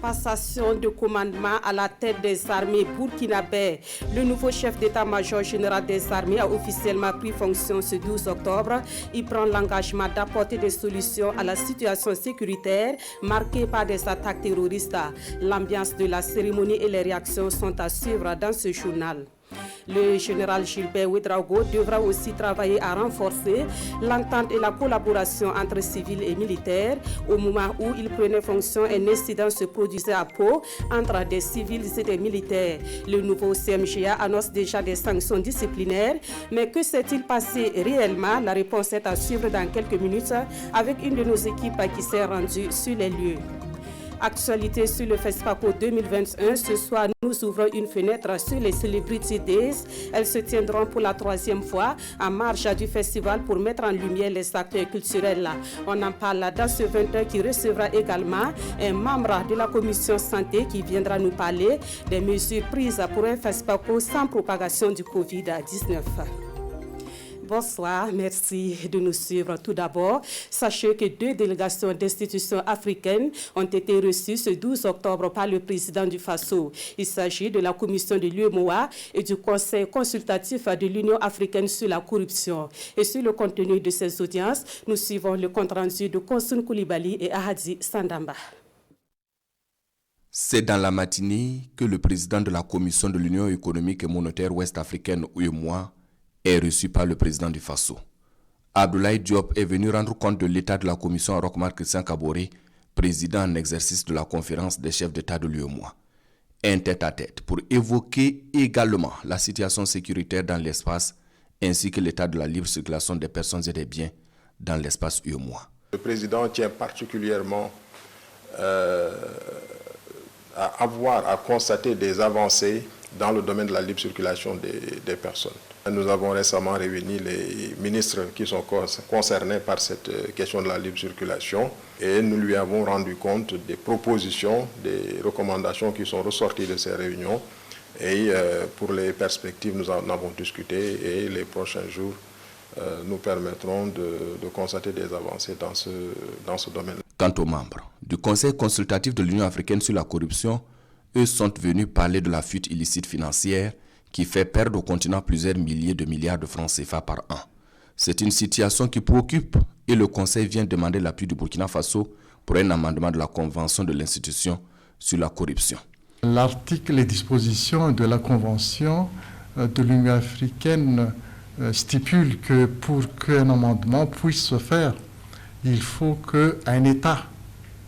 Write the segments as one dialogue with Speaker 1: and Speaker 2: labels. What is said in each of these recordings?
Speaker 1: Passation de commandement à la tête des armées burkinabè. Le nouveau chef d'état-major général des armées a officiellement pris fonction ce 12 octobre. Il prend l'engagement d'apporter des solutions à la situation sécuritaire marquée par des attaques terroristes. L'ambiance de la cérémonie et les réactions sont à suivre dans ce journal. Le général Gilbert Ouédraogo devra aussi travailler à renforcer l'entente et la collaboration entre civils et militaires. Au moment où il prenait fonction, un incident se produisait à Pau entre des civils et des militaires. Le nouveau CMGA annonce déjà des sanctions disciplinaires. Mais que s'est-il passé réellement? La réponse est à suivre dans quelques minutes avec une de nos équipes qui s'est rendue sur les lieux. Actualité sur le FESPACO 2021. Ce soir, nous ouvrons une fenêtre sur les Celebrity Days. Elles se tiendront pour la 3e fois en marge du festival pour mettre en lumière les acteurs culturels. On en parle dans ce 20h qui recevra également un membre de la commission santé qui viendra nous parler des mesures prises pour un FESPACO sans propagation du Covid-19. Bonsoir, merci de nous suivre. Tout d'abord, sachez que 2 délégations d'institutions africaines ont été reçues ce 12 octobre par le président du Faso. Il s'agit de la commission de l'UEMOA et du Conseil consultatif de l'Union africaine sur la corruption. Et sur le contenu de ces audiences, nous suivons le compte-rendu de Konsun Koulibaly et Ahadi Sandamba.
Speaker 2: C'est dans la matinée que le président de la commission de l'Union économique et monétaire ouest-africaine, UEMOA, est reçu par le président du Faso. Abdoulaye Diop est venu rendre compte de l'état de la commission à Roch-Marc Christian Kaboré, président en exercice de la conférence des chefs d'État de l'UEMOA. Un tête-à-tête pour évoquer également la situation sécuritaire dans l'espace ainsi que l'état de la libre circulation des personnes et des biens dans l'espace UEMOA.
Speaker 3: Le président tient particulièrement à constater des avancées dans le domaine de la libre circulation des personnes. Nous avons récemment réuni les ministres qui sont concernés par cette question de la libre circulation et nous lui avons rendu compte des propositions, des recommandations qui sont ressorties de ces réunions. Et pour les perspectives, nous en avons discuté et les prochains jours nous permettront de constater des avancées dans ce domaine.
Speaker 2: Quant aux membres du Conseil consultatif de l'Union africaine sur la corruption, eux sont venus parler de la fuite illicite financière qui fait perdre au continent plusieurs milliers de milliards de francs CFA par an. C'est une situation qui préoccupe et le Conseil vient demander l'appui du Burkina Faso pour un amendement de la Convention de l'institution sur la corruption.
Speaker 4: L'article et dispositions de la Convention de l'Union africaine stipule que pour qu'un amendement puisse se faire, il faut qu'un État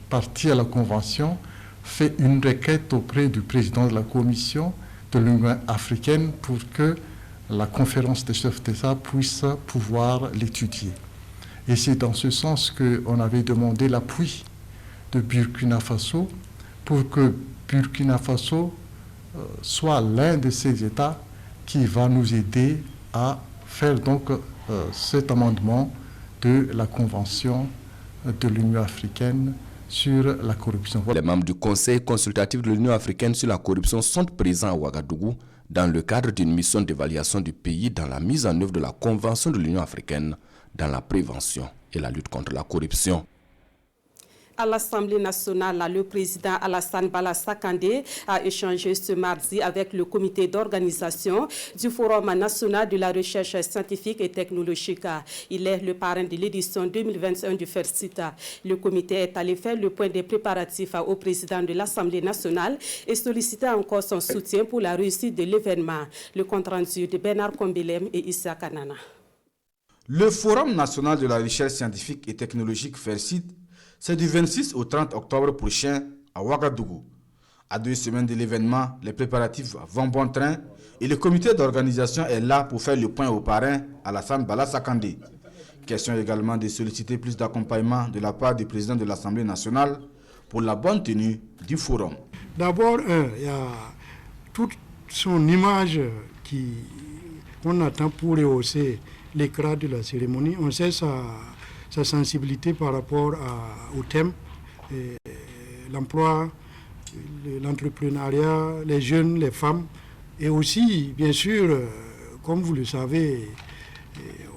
Speaker 4: parti à la Convention fait une requête auprès du président de la Commission de l'Union africaine pour que la conférence des chefs d'État puisse pouvoir l'étudier. Et c'est dans ce sens qu'on avait demandé l'appui de Burkina Faso pour que Burkina Faso soit l'un de ces États qui va nous aider à faire donc cet amendement de la Convention de l'Union africaine sur la corruption.
Speaker 2: Les membres du Conseil consultatif de l'Union africaine sur la corruption sont présents à Ouagadougou dans le cadre d'une mission d'évaluation du pays dans la mise en œuvre de la Convention de l'Union africaine dans la prévention et la lutte contre la corruption.
Speaker 1: À l'Assemblée nationale, le président Alassane Bala Sakandé a échangé ce mardi avec le comité d'organisation du Forum national de la recherche scientifique et technologique. Il est le parrain de l'édition 2021 du FERCITA. Le comité est allé faire le point des préparatifs au président de l'Assemblée nationale et solliciter encore son soutien pour la réussite de l'événement. Le compte-rendu de Bernard Kombelem et Issa Kanana.
Speaker 5: Le Forum national de la recherche scientifique et technologique FERCITA, c'est du 26 au 30 octobre prochain à Ouagadougou. À 2 semaines de l'événement, les préparatifs vont bon train et le comité d'organisation est là pour faire le point au parrain Alassane Bala Sakandé. Question également de solliciter plus d'accompagnement de la part du président de l'Assemblée nationale pour la bonne tenue du forum.
Speaker 6: D'abord, il y a toute son image qu'on attend pour rehausser l'éclat de la cérémonie. On sait sa sensibilité par rapport au thème, l'emploi, l'entrepreneuriat, les jeunes, les femmes. Et aussi, bien sûr, comme vous le savez,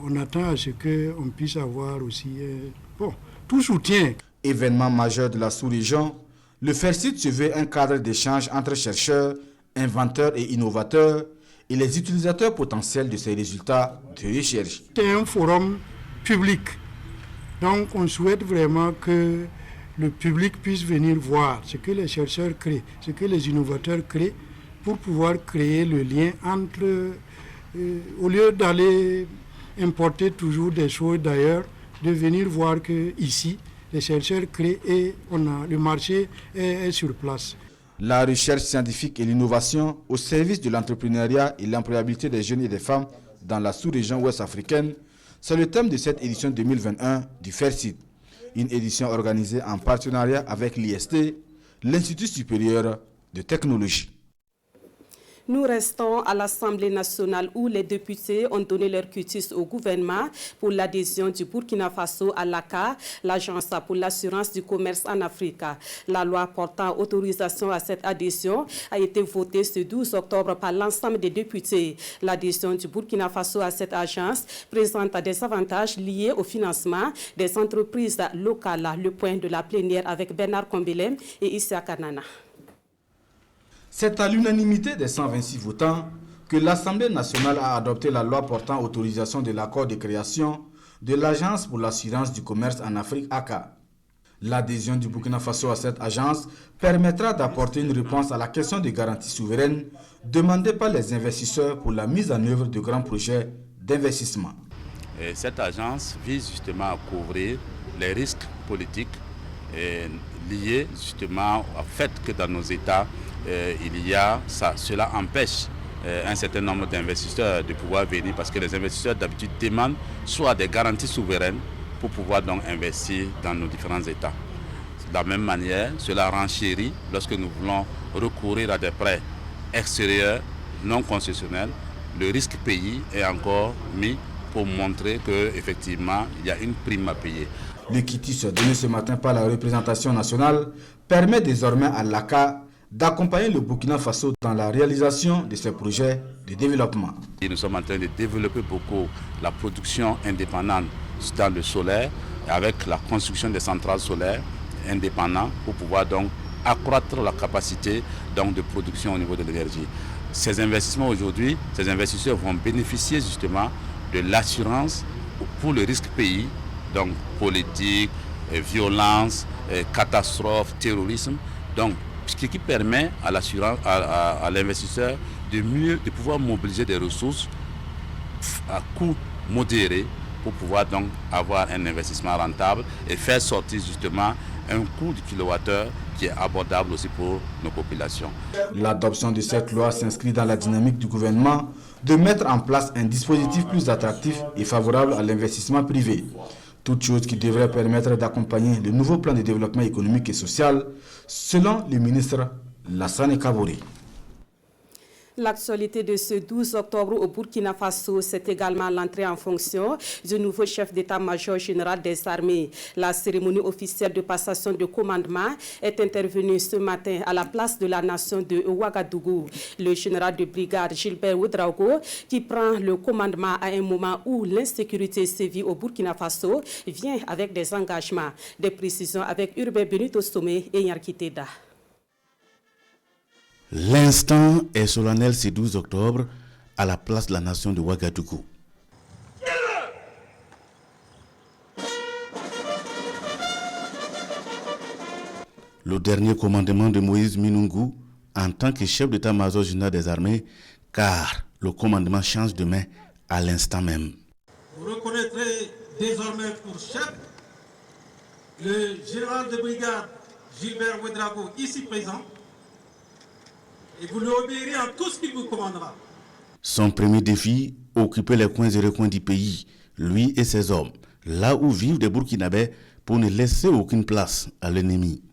Speaker 6: on attend à ce qu'on puisse avoir aussi tout soutien.
Speaker 5: Événement majeur de la sous-région, Le FERCIT se veut un cadre d'échange entre chercheurs, inventeurs et innovateurs et les utilisateurs potentiels de ces résultats de recherche.
Speaker 6: C'est un forum public. Donc on souhaite vraiment que le public puisse venir voir ce que les chercheurs créent, ce que les innovateurs créent, pour pouvoir créer le lien entre, au lieu d'aller importer toujours des choses d'ailleurs, de venir voir qu'ici, les chercheurs créent et le marché est sur place.
Speaker 5: La recherche scientifique et l'innovation au service de l'entrepreneuriat et l'employabilité des jeunes et des femmes dans la sous-région ouest africaine, c'est le thème de cette édition 2021 du FERCIT. Une édition organisée en partenariat avec l'IST, l'Institut supérieur de technologie.
Speaker 1: Nous restons à l'Assemblée nationale où les députés ont donné leur quitus au gouvernement pour l'adhésion du Burkina Faso à l'ACA, l'Agence pour l'assurance du commerce en Afrique. La loi portant autorisation à cette adhésion a été votée ce 12 octobre par l'ensemble des députés. L'adhésion du Burkina Faso à cette agence présente des avantages liés au financement des entreprises locales. Le point de la plénière avec Bernard Kombelem et Issa Kanana.
Speaker 5: C'est à l'unanimité des 126 votants que l'Assemblée nationale a adopté la loi portant autorisation de l'accord de création de l'Agence pour l'assurance du commerce en Afrique, ACA. L'adhésion du Burkina Faso à cette agence permettra d'apporter une réponse à la question de garantie souveraine demandée par les investisseurs pour la mise en œuvre de grands projets d'investissement.
Speaker 7: Cette agence vise justement à couvrir les risques politiques liés justement au fait que dans nos États, cela empêche un certain nombre d'investisseurs de pouvoir venir parce que les investisseurs d'habitude demandent soit des garanties souveraines pour pouvoir donc investir dans nos différents États. De la même manière, cela renchérit lorsque nous voulons recourir à des prêts extérieurs non concessionnels. Le risque pays est encore mis pour montrer qu'effectivement, il y a une prime à payer.
Speaker 5: Le quitus donné ce matin par la représentation nationale permet désormais à l'ACA d'accompagner le Burkina Faso dans la réalisation de ses projets de développement.
Speaker 7: Et nous sommes en train de développer beaucoup la production indépendante dans le solaire avec la construction des centrales solaires indépendantes pour pouvoir donc accroître la capacité donc, de production au niveau de l'énergie. Ces investissements aujourd'hui, ces investisseurs vont bénéficier justement de l'assurance pour le risque pays, donc politique, violence, catastrophe, terrorisme. Donc, ce qui permet à l'assurance, à l'investisseur de pouvoir mobiliser des ressources à coût modéré pour pouvoir donc avoir un investissement rentable et faire sortir justement un coût du kilowattheure qui est abordable aussi pour nos populations.
Speaker 5: L'adoption de cette loi s'inscrit dans la dynamique du gouvernement de mettre en place un dispositif plus attractif et favorable à l'investissement privé. Toute chose qui devrait permettre d'accompagner le nouveau plan de développement économique et social, selon le ministre Lassane Kaboré.
Speaker 1: L'actualité de ce 12 octobre au Burkina Faso, c'est également l'entrée en fonction du nouveau chef d'état-major général des armées. La cérémonie officielle de passation de commandement est intervenue ce matin à la place de la nation de Ouagadougou. Le général de brigade Gilbert Ouedraogo, qui prend le commandement à un moment où l'insécurité sévit au Burkina Faso, vient avec des engagements. Des précisions avec Urbain Benito Somé et Yarkiteda.
Speaker 8: L'instant est solennel ce 12 octobre à la place de la nation de Ouagadougou. Le dernier commandement de Moïse Minungu en tant que chef d'état-major général des armées, car le commandement change de main à l'instant même.
Speaker 9: Vous reconnaîtrez désormais pour chef le général de brigade Gilbert Ouedraogo, ici présent, et vous lui obéirez en tout ce qu'il vous commandera.
Speaker 8: Son premier défi, occuper les coins et recoins du pays, lui et ses hommes, là où vivent des Burkinabés, pour ne laisser aucune place à l'ennemi.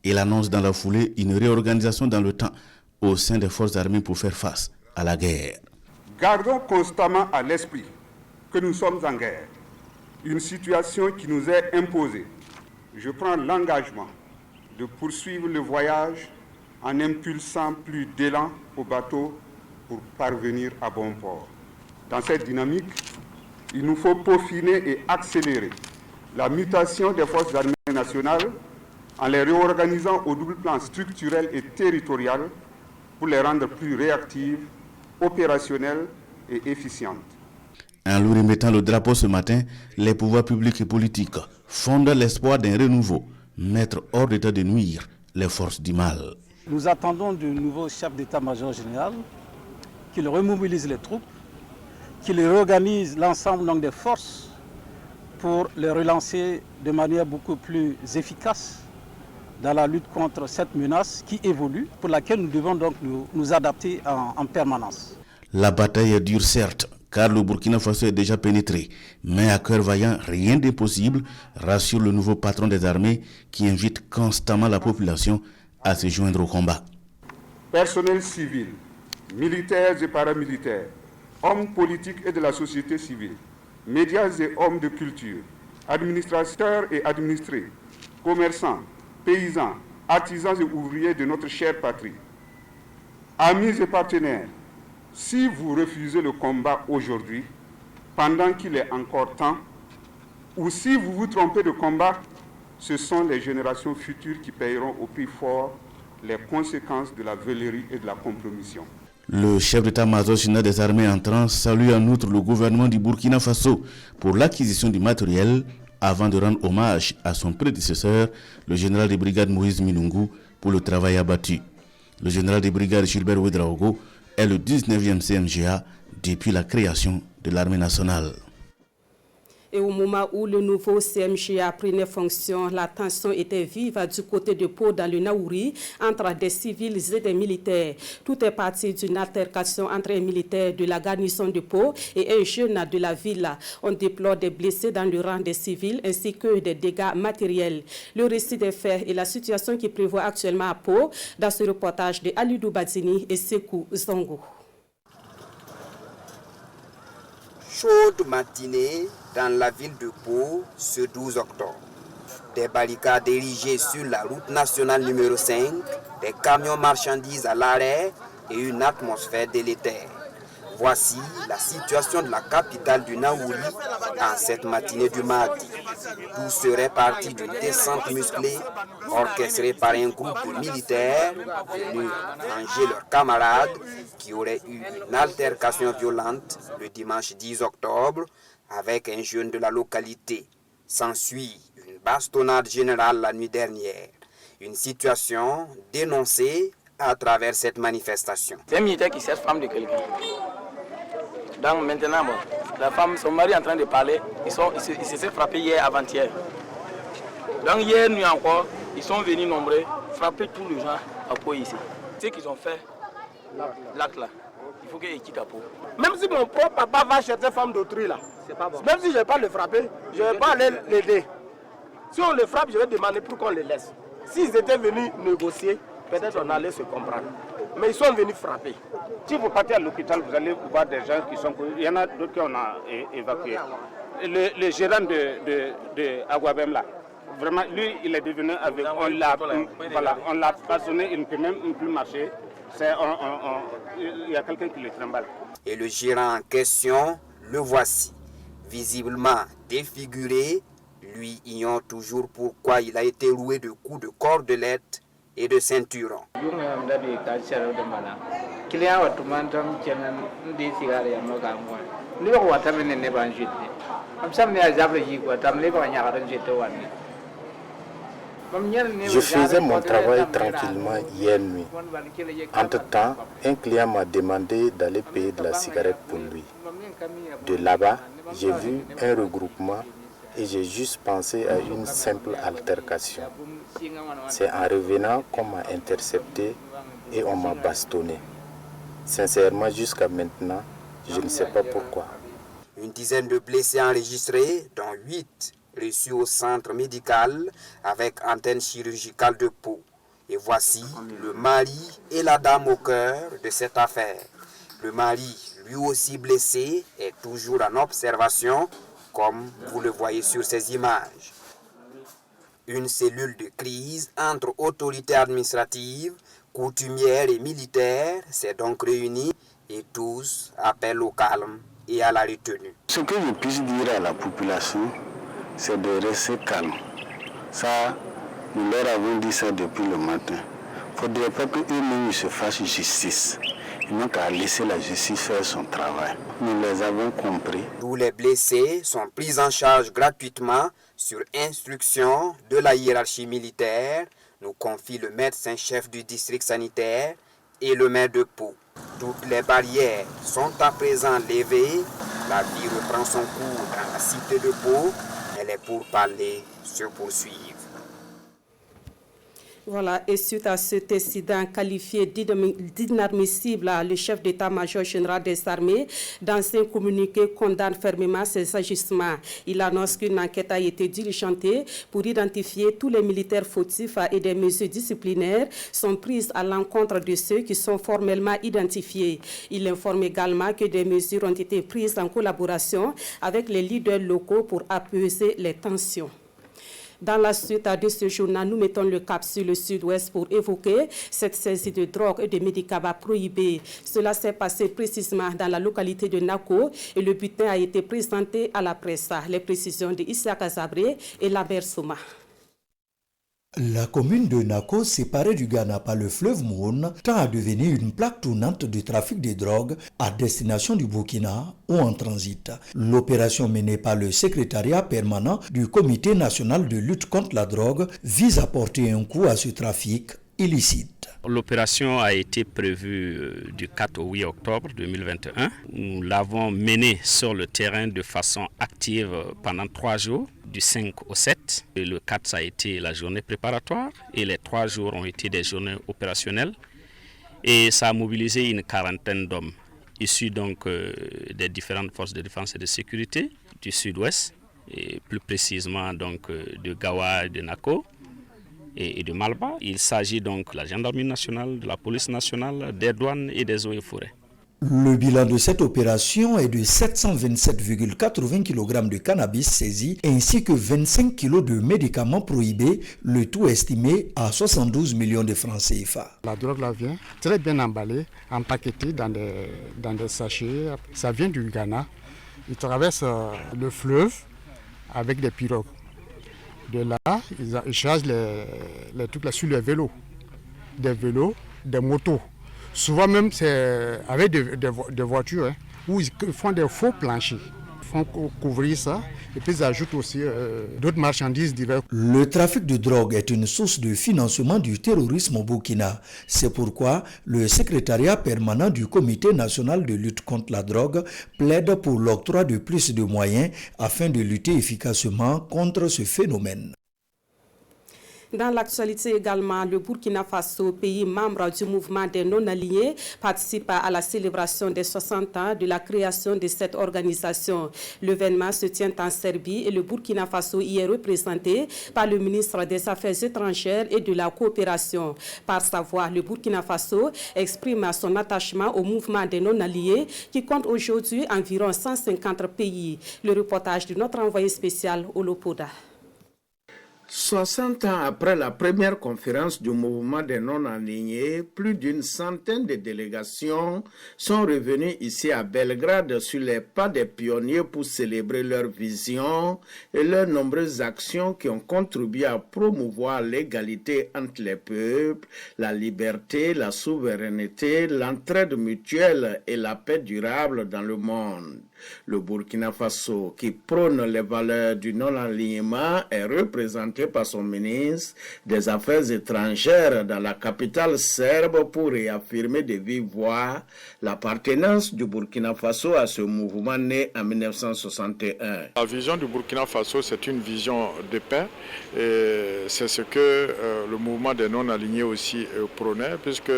Speaker 8: Il annonce dans la foulée une réorganisation dans le temps au sein des forces armées pour faire face à la guerre.
Speaker 10: Gardons constamment à l'esprit que nous sommes en guerre, une situation qui nous est imposée. Je prends l'engagement de poursuivre le voyage en impulsant plus d'élan au bateau pour parvenir à bon port. Dans cette dynamique, il nous faut peaufiner et accélérer la mutation des forces armées nationales en les réorganisant au double plan structurel et territorial pour les rendre plus réactives, opérationnelles et efficientes.
Speaker 8: En lui remettant le drapeau ce matin, les pouvoirs publics et politiques fondent l'espoir d'un renouveau, mettre hors d'état de nuire les forces du mal.
Speaker 11: Nous attendons du nouveau chef d'état-major général qu'il remobilise les troupes, qu'il réorganise l'ensemble des forces pour les relancer de manière beaucoup plus efficace dans la lutte contre cette menace qui évolue, pour laquelle nous devons donc nous adapter en permanence.
Speaker 8: La bataille est dure certes, car le Burkina Faso est déjà pénétré, mais à cœur vaillant, rien d'impossible, rassure le nouveau patron des armées qui invite constamment la population à se joindre au combat.
Speaker 10: Personnel civil, militaires et paramilitaires, hommes politiques et de la société civile, médias et hommes de culture, administrateurs et administrés, commerçants, paysans, artisans et ouvriers de notre chère patrie. Amis et partenaires, si vous refusez le combat aujourd'hui, pendant qu'il est encore temps, ou si vous vous trompez de combat, ce sont les générations futures qui paieront au prix fort les conséquences de la veulerie et de la compromission.
Speaker 8: Le chef d'état-major général des armées entrant salue en outre le gouvernement du Burkina Faso pour l'acquisition du matériel avant de rendre hommage à son prédécesseur, le général de brigade Moïse Milungu, pour le travail abattu. Le général de brigade Gilbert Ouedraogo est le 19e CMGA depuis la création de l'armée nationale.
Speaker 1: Et au moment où le nouveau CMGA prenait fonction, la tension était vive du côté de Pau dans le Naouri entre des civils et des militaires. Tout est parti d'une altercation entre un militaire de la garnison de Pau et un jeune de la ville. On déplore des blessés dans le rang des civils ainsi que des dégâts matériels. Le récit des faits et la situation qui prévoit actuellement à Pau dans ce reportage de Alidou Badzini et Sekou Zongo.
Speaker 12: Chaude matinée dans la ville de Pau ce 12 octobre. Des barricades érigées sur la route nationale numéro 5, des camions marchandises à l'arrêt et une atmosphère délétère. Voici la situation de la capitale du Naouri en cette matinée du mardi. Tout serait parti d'une descente musclée orchestrée par un groupe de militaires venus ranger leurs camarades qui auraient eu une altercation violente le dimanche 10 octobre avec un jeune de la localité. S'ensuit une bastonnade générale la nuit dernière. Une situation dénoncée à travers cette manifestation.
Speaker 13: C'est un militaire qui cherche femme de quelqu'un. Donc maintenant, la femme, son mari est en train de parler, ils se sont frappés hier, avant-hier. Donc hier nuit encore, ils sont venus nombreux, frapper tous les gens à Pau ici. Ce qu'ils ont fait, l'acte là, il faut qu'il quitte à Pau.
Speaker 14: Même si mon propre papa va chercher femme d'autrui là, bon. Même si je ne vais pas le frapper, je ne vais pas aller l'aider. Si on le frappe, je vais demander pour qu'on le laisse. S'ils étaient venus négocier, peut-être on allait se comprendre. Mais ils sont venus frapper.
Speaker 15: Si vous partez à l'hôpital, vous allez voir des gens qui sont... Il y en a d'autres qu'on a évacués. Le gérant de Aguabem là, vraiment, lui, il est devenu avec... On l'a passionné, il ne peut même plus marcher. Il y a quelqu'un qui le trimballe.
Speaker 12: Et le gérant en question, le voici. Visiblement défiguré, lui ignore toujours pourquoi il a été roué de coups de cordelette et de ceinturon.
Speaker 16: Je faisais mon travail tranquillement hier nuit. Entre-temps, un client m'a demandé d'aller payer de la cigarette pour lui. De là-bas, j'ai vu un regroupement et j'ai juste pensé à une simple altercation. C'est en revenant qu'on m'a intercepté et on m'a bastonné. Sincèrement, jusqu'à maintenant, je ne sais pas pourquoi.
Speaker 12: Une dizaine de blessés enregistrés, dont 8 reçus au centre médical avec antenne chirurgicale de Pau. Et voici le mari et la dame au cœur de cette affaire. Le mari, lui aussi blessé, est toujours en observation, comme vous le voyez sur ces images. Une cellule de crise entre autorités administratives, coutumières et militaires s'est donc réunie et tous appellent au calme et à la retenue.
Speaker 16: Ce que je puisse dire à la population, c'est de rester calme. Ça,
Speaker 17: Nous leur avons dit ça depuis le matin. Il ne faudrait pas qu'eux-mêmes se fassent justice. Ils n'ont qu'à laisser la justice faire son travail. Nous les avons compris.
Speaker 12: Tous les blessés sont pris en charge gratuitement sur instruction de la hiérarchie militaire, nous confie le médecin-chef du district sanitaire et le maire de Pau. Toutes les barrières sont à présent levées. La vie reprend son cours dans la cité de Pau. Et les pourparlers se poursuivent.
Speaker 1: Voilà, et suite à cet incident qualifié d'inadmissible, le chef d'état-major général des armées, dans un communiqué, condamne fermement ces agissements. Il annonce qu'une enquête a été diligentée pour identifier tous les militaires fautifs et des mesures disciplinaires sont prises à l'encontre de ceux qui sont formellement identifiés. Il informe également que des mesures ont été prises en collaboration avec les leaders locaux pour apaiser les tensions. Dans la suite de ce journal, nous mettons le cap sur le sud-ouest pour évoquer cette saisie de drogue et de médicaments prohibés. Cela s'est passé précisément dans la localité de Nako et le bulletin a été présenté à la presse. Les précisions de Issa Kazabré et Laber Souma.
Speaker 18: La commune de Nako, séparée du Ghana par le fleuve Moun, tend à devenir une plaque tournante du trafic de drogue à destination du Burkina ou en transit. L'opération menée par le secrétariat permanent du Comité national de lutte contre la drogue vise à porter un coup à ce trafic illicite.
Speaker 19: L'opération a été prévue du 4 au 8 octobre 2021. Nous l'avons menée sur le terrain de façon active pendant 3 jours, du 5 au 7. Et le 4, ça a été la journée préparatoire et les 3 jours ont été des journées opérationnelles. Et ça a mobilisé une quarantaine d'hommes issus donc des différentes forces de défense et de sécurité du sud-ouest, et plus précisément donc de Gawa et de Nako et de Malba. Il s'agit donc de la gendarmerie nationale, de la police nationale, des douanes et des eaux et forêts.
Speaker 18: Le bilan de cette opération est de 727,80 kg de cannabis saisis ainsi que 25 kg de médicaments prohibés, le tout estimé à 72 millions de francs CFA.
Speaker 6: La drogue là vient très bien emballée, empaquetée dans des sachets. Ça vient du Ghana. Ils traversent le fleuve avec des pirogues. De là, ils chargent les trucs là sur les vélos. Des vélos, des motos. Souvent même c'est avec des voitures hein, où ils font des faux planchers. Ils font couvrir ça et puis ils ajoutent aussi d'autres marchandises diverses.
Speaker 18: Le trafic de drogue est une source de financement du terrorisme au Burkina. C'est pourquoi le secrétariat permanent du Comité national de lutte contre la drogue plaide pour l'octroi de plus de moyens afin de lutter efficacement contre ce phénomène.
Speaker 1: Dans l'actualité également, le Burkina Faso, pays membre du mouvement des non-alignés, participe à la célébration des 60 ans de la création de cette organisation. L'événement se tient en Serbie et le Burkina Faso y est représenté par le ministre des Affaires étrangères et de la coopération. Par sa voix, le Burkina Faso exprime son attachement au mouvement des non-alignés qui compte aujourd'hui environ 150 pays. Le reportage de notre envoyé spécial Olopoda.
Speaker 20: 60 ans après la première conférence du mouvement des non-alignés, plus d'une centaine de délégations sont revenues ici à Belgrade sur les pas des pionniers pour célébrer leur vision et leurs nombreuses actions qui ont contribué à promouvoir l'égalité entre les peuples, la liberté, la souveraineté, l'entraide mutuelle et la paix durable dans le monde. Le Burkina Faso, qui prône les valeurs du non-alignement, est représenté par son ministre des Affaires étrangères dans la capitale serbe pour réaffirmer de vive voix l'appartenance du Burkina Faso à ce mouvement né en 1961.
Speaker 3: La vision du Burkina Faso, c'est une vision de paix et c'est ce que le mouvement des non-alignés aussi prônait, puisque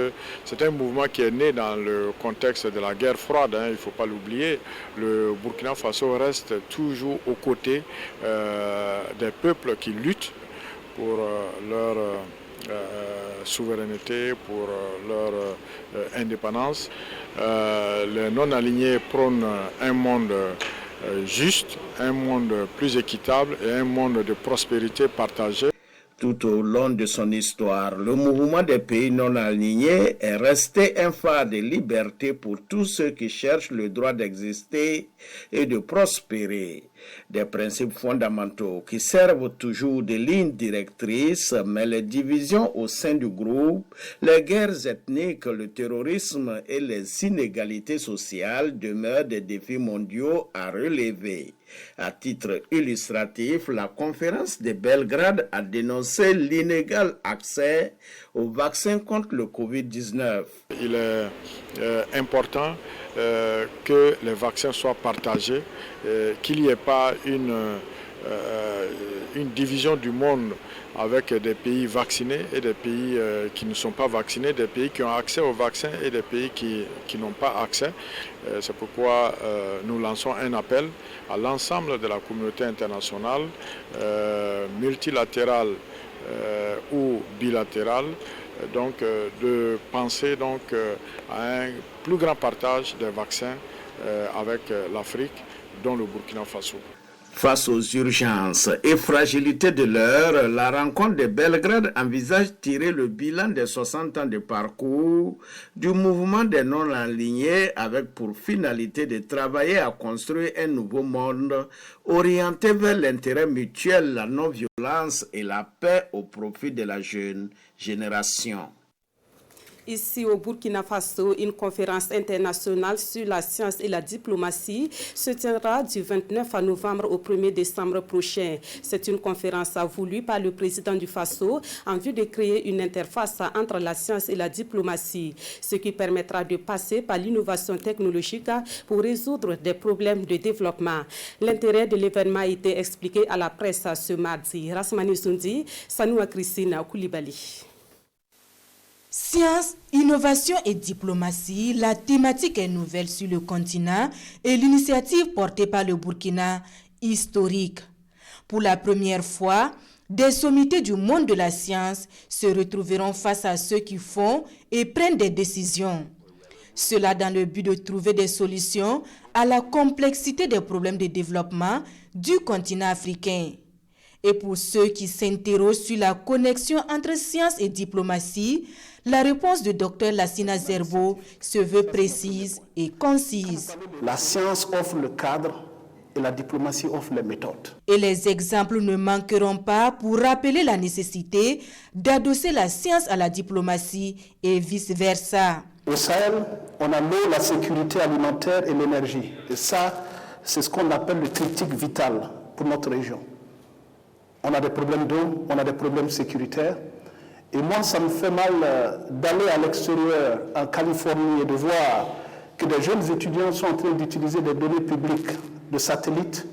Speaker 3: c'est un mouvement qui est né dans le contexte de la guerre froide, il ne faut pas l'oublier. Le Burkina Faso reste toujours aux côtés des peuples qui luttent pour leur souveraineté, pour leur indépendance. Les non-alignés prônent un monde juste, un monde plus équitable et un monde de prospérité partagée.
Speaker 20: Tout au long de son histoire, le mouvement des pays non alignés est resté un phare de liberté pour tous ceux qui cherchent le droit d'exister et de prospérer. Des principes fondamentaux qui servent toujours de ligne directrice, mais les divisions au sein du groupe, les guerres ethniques, le terrorisme et les inégalités sociales demeurent des défis mondiaux à relever. À titre illustratif, la conférence de Belgrade a dénoncé l'inégal accès aux vaccins contre le Covid-19.
Speaker 3: Il est important que les vaccins soient partagés, qu'il n'y ait pas une division du monde avec des pays vaccinés et des pays qui ne sont pas vaccinés, des pays qui ont accès aux vaccins et des pays qui n'ont pas accès. C'est pourquoi nous lançons un appel à l'ensemble de la communauté internationale, multilatérale ou bilatérale, donc de penser donc à un plus grand partage des vaccins avec l'Afrique, dont le Burkina Faso.
Speaker 20: Face aux urgences et fragilités de l'heure, la rencontre de Belgrade envisage de tirer le bilan des 60 ans de parcours du mouvement des non-alignés avec pour finalité de travailler à construire un nouveau monde orienté vers l'intérêt mutuel, la non-violence et la paix au profit de la jeune génération.
Speaker 1: Ici au Burkina Faso, une conférence internationale sur la science et la diplomatie se tiendra du 29 novembre au 1er décembre prochain. C'est une conférence voulue par le président du Faso en vue de créer une interface entre la science et la diplomatie, ce qui permettra de passer par l'innovation technologique pour résoudre des problèmes de développement. L'intérêt de l'événement a été expliqué à la presse ce mardi. Rasmani Sundi, Sanoua Christina Koulibaly.
Speaker 21: Science, innovation et diplomatie, la thématique est nouvelle sur le continent et l'initiative portée par le Burkina, historique. Pour la première fois, des sommités du monde de la science se retrouveront face à ceux qui font et prennent des décisions. Cela dans le but de trouver des solutions à la complexité des problèmes de développement du continent africain. Et pour ceux qui s'interrogent sur la connexion entre science et diplomatie, la réponse de Dr Lassina Zerbo se veut précise et concise.
Speaker 22: La science offre le cadre et la diplomatie offre les méthodes.
Speaker 21: Et les exemples ne manqueront pas pour rappeler la nécessité d'adosser la science à la diplomatie et vice-versa.
Speaker 22: Au Sahel, on a l'eau, la sécurité alimentaire et l'énergie. Et ça, c'est ce qu'on appelle le triptyque vital pour notre région. On a des problèmes d'eau, on a des problèmes sécuritaires. Et moi, ça me fait mal d'aller à l'extérieur, en Californie, et de voir que des jeunes étudiants sont en train d'utiliser des données publiques de satellites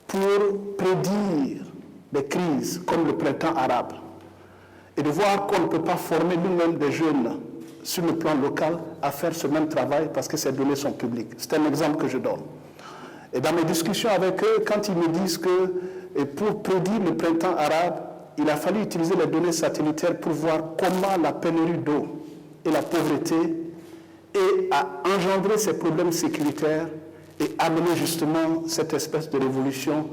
Speaker 22: pour prédire des crises comme le printemps arabe. Et de voir qu'on ne peut pas former nous-mêmes des jeunes sur le plan local à faire ce même travail parce que ces données sont publiques. C'est un exemple que je donne. Et dans mes discussions avec eux, quand ils me disent que pour prédire le printemps arabe, il a fallu utiliser les données satellitaires pour voir comment la pénurie d'eau et la pauvreté a engendré ces problèmes sécuritaires et amené justement cette espèce de révolution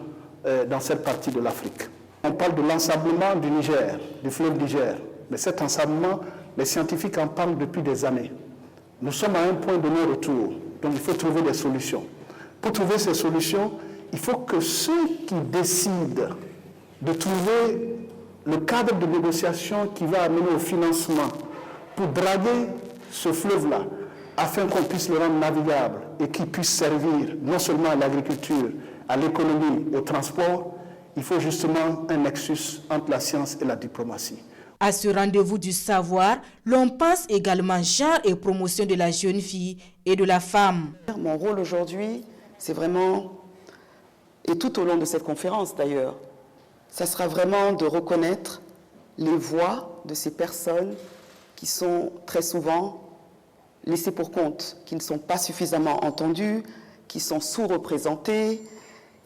Speaker 22: dans cette partie de l'Afrique. On parle de l'ensablement du Niger, du fleuve Niger, mais cet ensablement, les scientifiques en parlent depuis des années. Nous sommes à un point de non-retour, donc il faut trouver des solutions. Pour trouver ces solutions, il faut que ceux qui décident de trouver le cadre de négociation qui va amener au financement pour draguer ce fleuve-là, afin qu'on puisse le rendre navigable et qu'il puisse servir non seulement à l'agriculture, à l'économie, au transport, il faut justement un nexus entre la science et la diplomatie.
Speaker 21: À ce rendez-vous du savoir, l'on pense également genre et promotion de la jeune fille et de la femme.
Speaker 23: Mon rôle aujourd'hui, c'est vraiment, et tout au long de cette conférence d'ailleurs, ça sera vraiment de reconnaître les voix de ces personnes qui sont très souvent laissées pour compte, qui ne sont pas suffisamment entendues, qui sont sous-représentées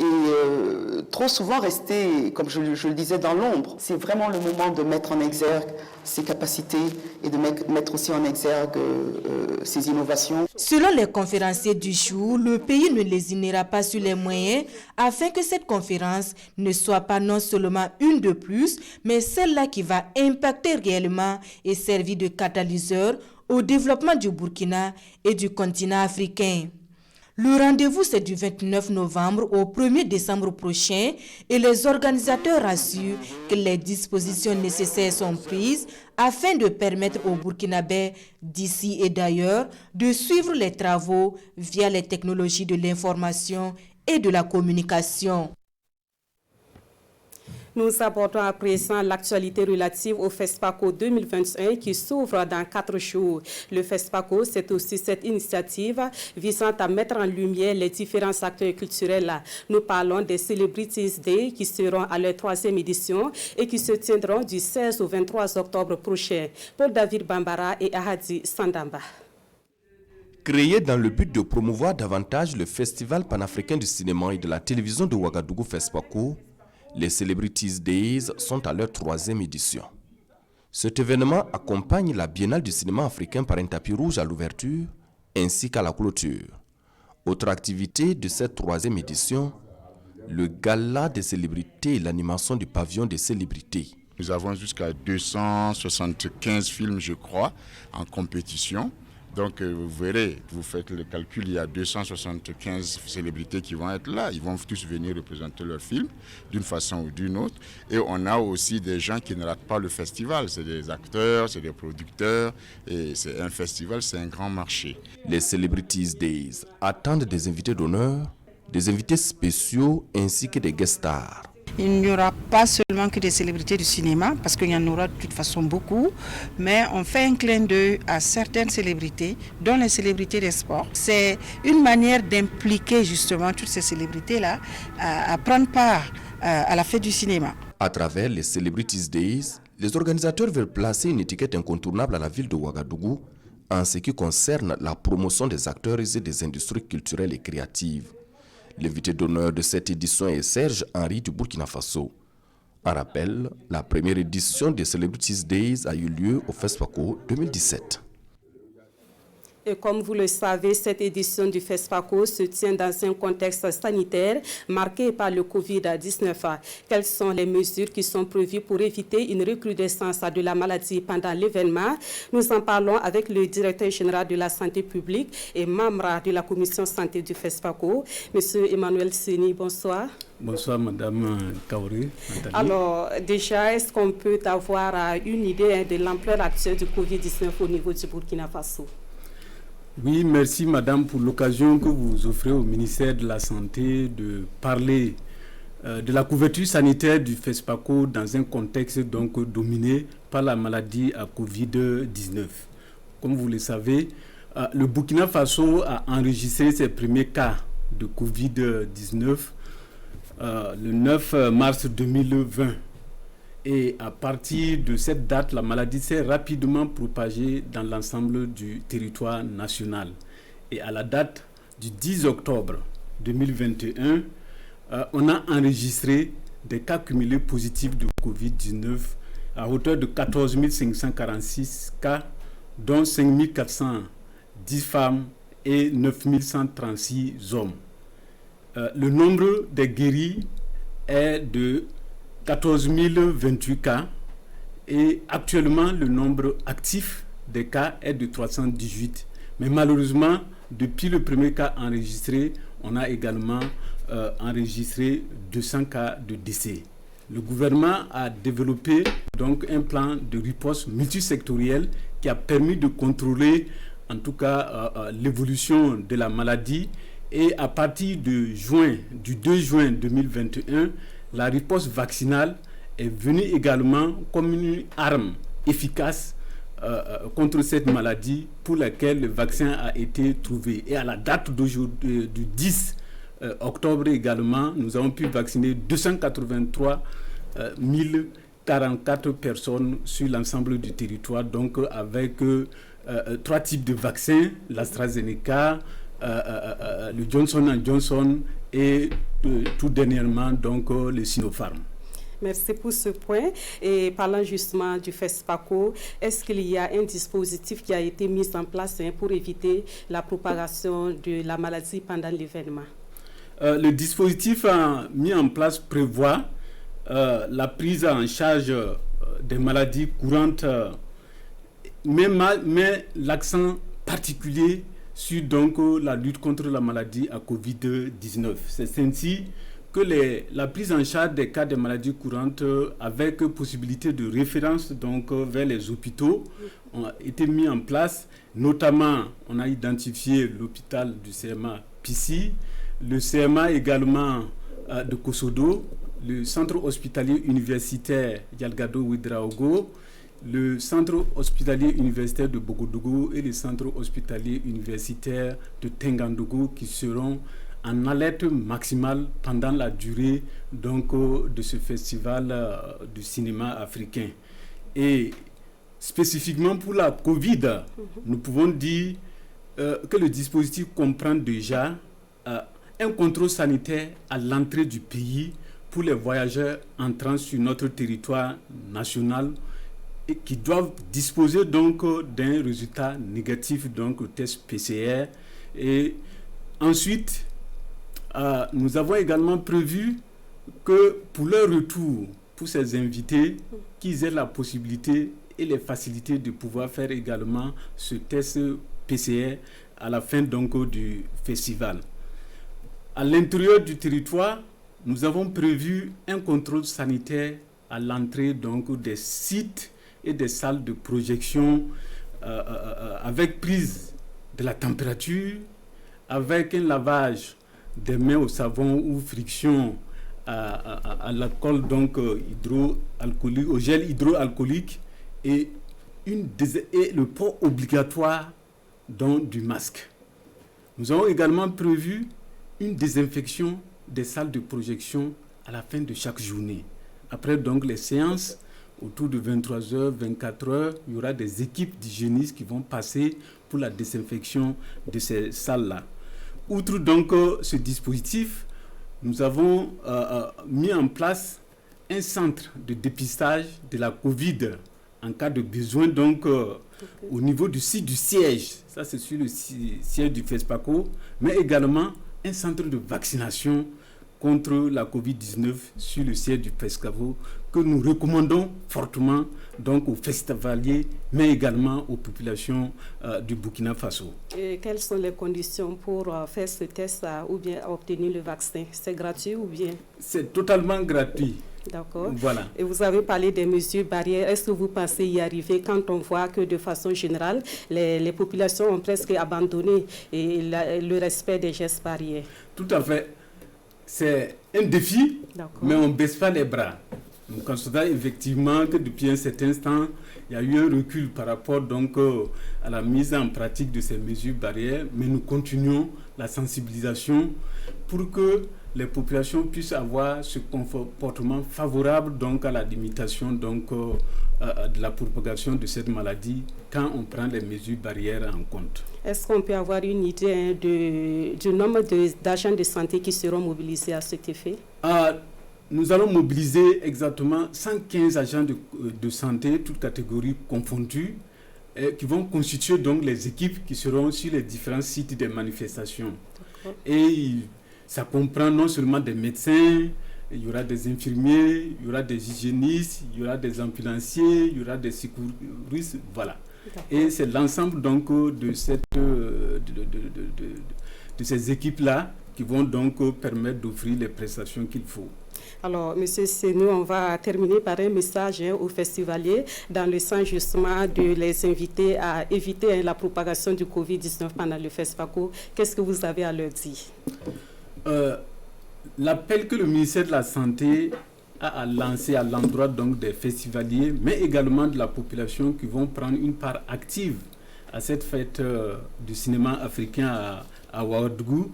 Speaker 23: et trop souvent rester, comme je le disais, dans l'ombre. C'est vraiment le moment de mettre en exergue ses capacités et de mettre aussi en exergue ses innovations.
Speaker 21: Selon les conférenciers du jour, le pays ne lésinera pas sur les moyens afin que cette conférence ne soit pas non seulement une de plus, mais celle-là qui va impacter réellement et servir de catalyseur au développement du Burkina et du continent africain. Le rendez-vous, c'est du 29 novembre au 1er décembre prochain et les organisateurs assurent que les dispositions nécessaires sont prises afin de permettre aux Burkinabés d'ici et d'ailleurs de suivre les travaux via les technologies de l'information et de la communication.
Speaker 1: Nous abordons à présent l'actualité relative au FESPACO 2021 qui s'ouvre dans 4 jours. Le FESPACO, c'est aussi cette initiative visant à mettre en lumière les différents acteurs culturels. Nous parlons des Celebrities Day qui seront à leur 3e édition et qui se tiendront du 16 au 23 octobre prochain. Paul David Bambara et Ahadi Sandamba.
Speaker 2: Créé dans le but de promouvoir davantage le Festival panafricain du cinéma et de la télévision de Ouagadougou FESPACO, les Celebrities Days sont à leur 3e édition. Cet événement accompagne la Biennale du cinéma africain par un tapis rouge à l'ouverture ainsi qu'à la clôture. Autre activité de cette 3e édition, le gala des célébrités et l'animation du pavillon des célébrités.
Speaker 4: Nous avons jusqu'à 275 films, je crois, en compétition. Donc vous verrez, vous faites le calcul, il y a 275 célébrités qui vont être là. Ils vont tous venir représenter leur film d'une façon ou d'une autre. Et on a aussi des gens qui ne ratent pas le festival. C'est des acteurs, c'est des producteurs. Et c'est un festival, c'est un grand marché.
Speaker 2: Les Celebrities Days attendent des invités d'honneur, des invités spéciaux ainsi que des guest stars.
Speaker 7: Il n'y aura pas seulement que des célébrités du cinéma, parce qu'il y en aura de toute façon beaucoup, mais on fait un clin d'œil à certaines célébrités, dont les célébrités des sports. C'est une manière d'impliquer justement toutes ces célébrités-là à prendre part à la fête du cinéma.
Speaker 2: À travers les Celebrities Days, les organisateurs veulent placer une étiquette incontournable à la ville de Ouagadougou en ce qui concerne la promotion des acteurs et des industries culturelles et créatives. L'invité d'honneur de cette édition est Serge Henry du Burkina Faso. En rappel, la première édition des Celebrities Days a eu lieu au FESPACO 2017.
Speaker 1: Et comme vous le savez, cette édition du FESPACO se tient dans un contexte sanitaire marqué par le Covid-19. Quelles sont les mesures qui sont prévues pour éviter une recrudescence de la maladie pendant l'événement? Nous en parlons avec le directeur général de la santé publique et membre de la commission santé du FESPACO, M. Emmanuel Seni. Bonsoir.
Speaker 24: Bonsoir, Madame Kaouri.
Speaker 1: Alors, déjà, est-ce qu'on peut avoir une idée de l'ampleur actuelle du Covid-19 au niveau du Burkina Faso?
Speaker 24: Oui, merci Madame pour l'occasion que vous offrez au ministère de la Santé de parler de la couverture sanitaire du FESPACO dans un contexte donc dominé par la maladie à Covid-19. Comme vous le savez, le Burkina Faso a enregistré ses premiers cas de Covid-19 le 9 mars 2020. Et à partir de cette date, la maladie s'est rapidement propagée dans l'ensemble du territoire national. Et à la date du 10 octobre 2021, on a enregistré des cas cumulés positifs de Covid-19 à hauteur de 14 546 cas, dont 5 410 femmes et 9 136 hommes. Le nombre des guéris est de 14 028 cas et actuellement le nombre actif des cas est de 318. Mais malheureusement, depuis le premier cas enregistré, on a également enregistré 200 cas de décès. Le gouvernement a développé donc un plan de riposte multisectoriel qui a permis de contrôler en tout cas l'évolution de la maladie. Et à partir de du 2 juin 2021, la riposte vaccinale est venue également comme une arme efficace contre cette maladie pour laquelle le vaccin a été trouvé. Et à la date d'aujourd'hui, du 10 octobre également, nous avons pu vacciner 283 044 personnes sur l'ensemble du territoire, donc avec 3 types de vaccins, l'AstraZeneca, le Johnson & Johnson et tout dernièrement donc le Sinopharm.
Speaker 1: Merci pour ce point. Et parlant justement du FESPACO, est-ce qu'il y a un dispositif qui a été mis en place pour éviter la propagation de la maladie pendant l'événement?
Speaker 24: Le dispositif mis en place prévoit la prise en charge des maladies courantes, mais l'accent particulier sur donc, la lutte contre la maladie à Covid-19. C'est ainsi que la prise en charge des cas de maladies courantes avec possibilité de référence donc, vers les hôpitaux ont été mis en place. Notamment, on a identifié l'hôpital du CMA Pissi, le CMA également de Kosodo, le centre hospitalier universitaire Yalgado Ouedraogo, le centre hospitalier universitaire de Bogodougou et le centre hospitalier universitaire de Tengandougou qui seront en alerte maximale pendant la durée donc, de ce festival du cinéma africain. Et spécifiquement pour la Covid, nous pouvons dire que le dispositif comprend déjà un contrôle sanitaire à l'entrée du pays pour les voyageurs entrant sur notre territoire national et qui doivent disposer donc d'un résultat négatif donc au test PCR. Et ensuite, nous avons également prévu que pour leur retour, pour ces invités, qu'ils aient la possibilité et les facilités de pouvoir faire également ce test PCR à la fin donc du festival. À l'intérieur du territoire, nous avons prévu un contrôle sanitaire à l'entrée donc des sites et des salles de projection avec prise de la température, avec un lavage des mains au savon ou friction à l'alcool donc hydroalcoolique, au gel hydroalcoolique et le port obligatoire donc, du masque. Nous avons également prévu une désinfection des salles de projection à la fin de chaque journée. Après donc les séances, autour de 23h, 24h, il y aura des équipes d'hygiénistes qui vont passer pour la désinfection de ces salles-là. Outre donc ce dispositif, nous avons mis en place un centre de dépistage de la Covid en cas de besoin donc au niveau du site du siège. Ça c'est sur le siège du FESPACO, mais également un centre de vaccination contre la Covid-19 sur le siège du FESPACO que nous recommandons fortement donc aux festivaliers, mais également aux populations du Burkina Faso.
Speaker 1: Et quelles sont les conditions pour faire ce test ou bien obtenir le vaccin? C'est gratuit ou bien? C'est
Speaker 24: totalement gratuit.
Speaker 1: D'accord.
Speaker 24: Voilà.
Speaker 1: Et vous avez parlé des mesures barrières. Est-ce que vous pensez y arriver quand on voit que de façon générale, les populations ont presque abandonné le respect des gestes barrières?
Speaker 24: Tout à fait. C'est un défi, mais on ne baisse pas les bras. Nous constatons effectivement que depuis un certain temps, il y a eu un recul par rapport donc, à la mise en pratique de ces mesures barrières, mais nous continuons la sensibilisation pour que les populations puissent avoir ce comportement favorable donc, à la limitation donc, de la propagation de cette maladie quand on prend les mesures barrières en compte.
Speaker 1: Est-ce qu'on peut avoir une idée du nombre d'agents de santé qui seront mobilisés à cet effet?
Speaker 24: Nous allons mobiliser exactement 115 agents de santé, toutes catégories confondues, qui vont constituer donc les équipes qui seront sur les différents sites des manifestations. Et ça comprend non seulement des médecins, il y aura des infirmiers, il y aura des hygiénistes, il y aura des ambulanciers, il y aura des secouristes, voilà. Et c'est l'ensemble donc de ces équipes-là qui vont donc permettre d'offrir les prestations qu'il faut.
Speaker 1: Alors, M. Senou, on va terminer par un message aux festivaliers dans le sens justement de les inviter à éviter la propagation du Covid-19 pendant le FESPACO. Qu'est-ce que vous avez à leur dire?
Speaker 24: L'appel que le ministère de la Santé a lancé à l'endroit donc des festivaliers, mais également de la population qui vont prendre une part active à cette fête du cinéma africain à Ouagadougou,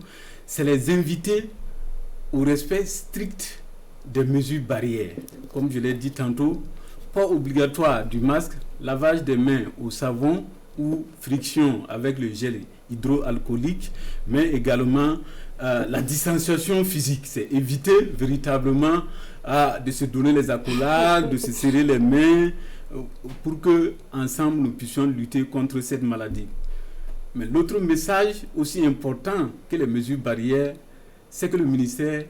Speaker 24: c'est les inviter au respect strict des mesures barrières. Comme je l'ai dit tantôt, pas obligatoire du masque, lavage des mains au savon ou friction avec le gel hydroalcoolique, mais également la distanciation physique. C'est éviter véritablement de se donner les accolades, de se serrer les mains, pour que ensemble nous puissions lutter contre cette maladie. Mais l'autre message aussi important que les mesures barrières, c'est que le ministère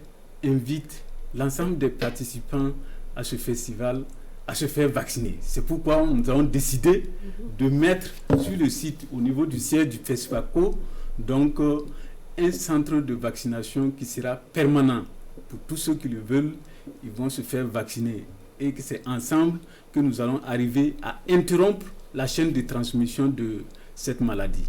Speaker 24: invite l'ensemble des participants à ce festival à se faire vacciner. C'est pourquoi nous avons décidé de mettre sur le site, au niveau du siège du FESPACO, donc un centre de vaccination qui sera permanent. Pour tous ceux qui le veulent, ils vont se faire vacciner. Et que c'est ensemble que nous allons arriver à interrompre la chaîne de transmission de cette maladie.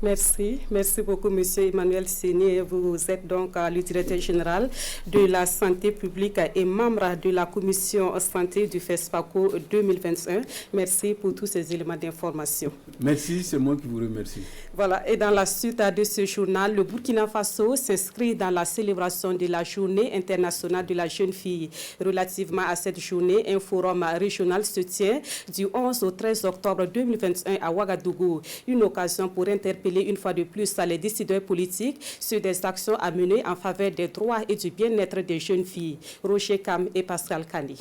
Speaker 1: Merci beaucoup M. Emmanuel Séné. Vous êtes donc le directeur général de la santé publique et membre de la commission santé du FESPACO 2021. Merci pour tous ces éléments d'information.
Speaker 24: Merci, c'est moi qui vous remercie.
Speaker 1: Voilà, et dans la suite de ce journal, le Burkina Faso s'inscrit dans la célébration de la Journée internationale de la jeune fille. Relativement à cette journée, un forum régional se tient du 11 au 13 octobre 2021 à Ouagadougou. Une occasion pour interpeller une fois de plus les décideurs politiques sur des actions à mener en faveur des droits et du bien-être des jeunes filles. Roger Kam et Pascal Kani.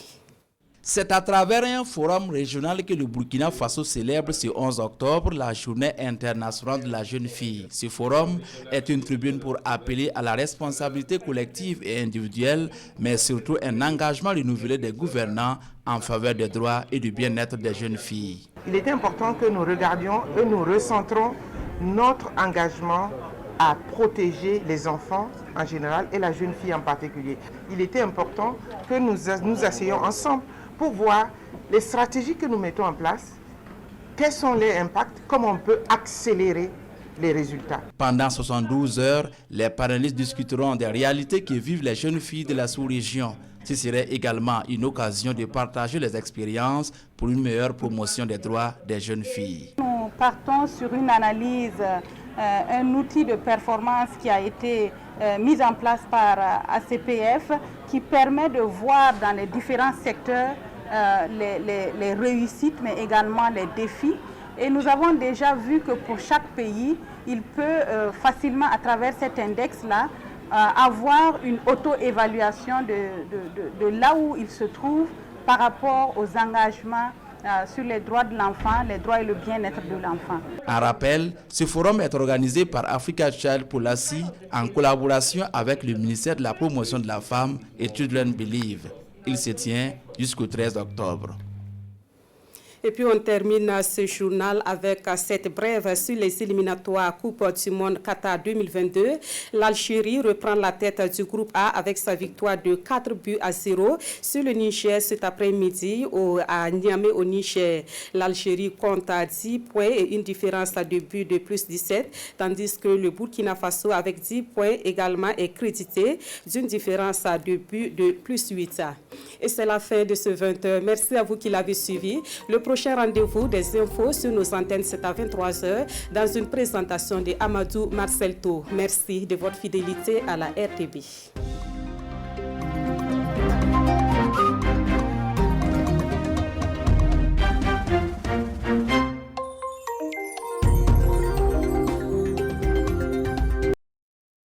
Speaker 5: C'est à travers un forum régional que le Burkina Faso célèbre ce 11 octobre la Journée internationale de la jeune fille. Ce forum est une tribune pour appeler à la responsabilité collective et individuelle, mais surtout un engagement renouvelé des gouvernants en faveur des droits et du bien-être des jeunes filles.
Speaker 9: Il est important que nous regardions et nous recentrons notre engagement à protéger les enfants en général et la jeune fille en particulier. Il était important que nous asseyions ensemble pour voir les stratégies que nous mettons en place, quels sont les impacts, comment on peut accélérer les résultats.
Speaker 5: Pendant 72 heures, les panélistes discuteront des réalités que vivent les jeunes filles de la sous-région. Ce serait également une occasion de partager les expériences pour une meilleure promotion des droits des jeunes filles.
Speaker 10: Nous partons sur une analyse, un outil de performance qui a été mis en place par ACPF qui permet de voir dans les différents secteurs les réussites mais également les défis. Et nous avons déjà vu que pour chaque pays, il peut facilement à travers cet index-là avoir une auto-évaluation de là où il se trouve par rapport aux engagements sur les droits de l'enfant, les droits et le bien-être de l'enfant.
Speaker 5: En rappel, ce forum est organisé par Africa Child Policy en collaboration avec le ministère de la Promotion de la Femme et Children Believe. Il se tient jusqu'au 13 octobre.
Speaker 1: Et puis on termine ce journal avec cette brève sur les éliminatoires Coupe du Monde Qatar 2022. L'Algérie reprend la tête du groupe A avec sa victoire de 4-0 sur le Niger cet après-midi à Niamey au Niger. L'Algérie compte à 10 points et une différence de but de plus 17, tandis que le Burkina Faso avec 10 points également est crédité d'une différence de but de plus 8. Et c'est la fin de ce 20h. Merci à vous qui l'avez suivi. Le prochain rendez-vous des infos sur nos antennes, c'est à 23h dans une présentation de Amadou Marcelto. Merci de votre fidélité à la RTB.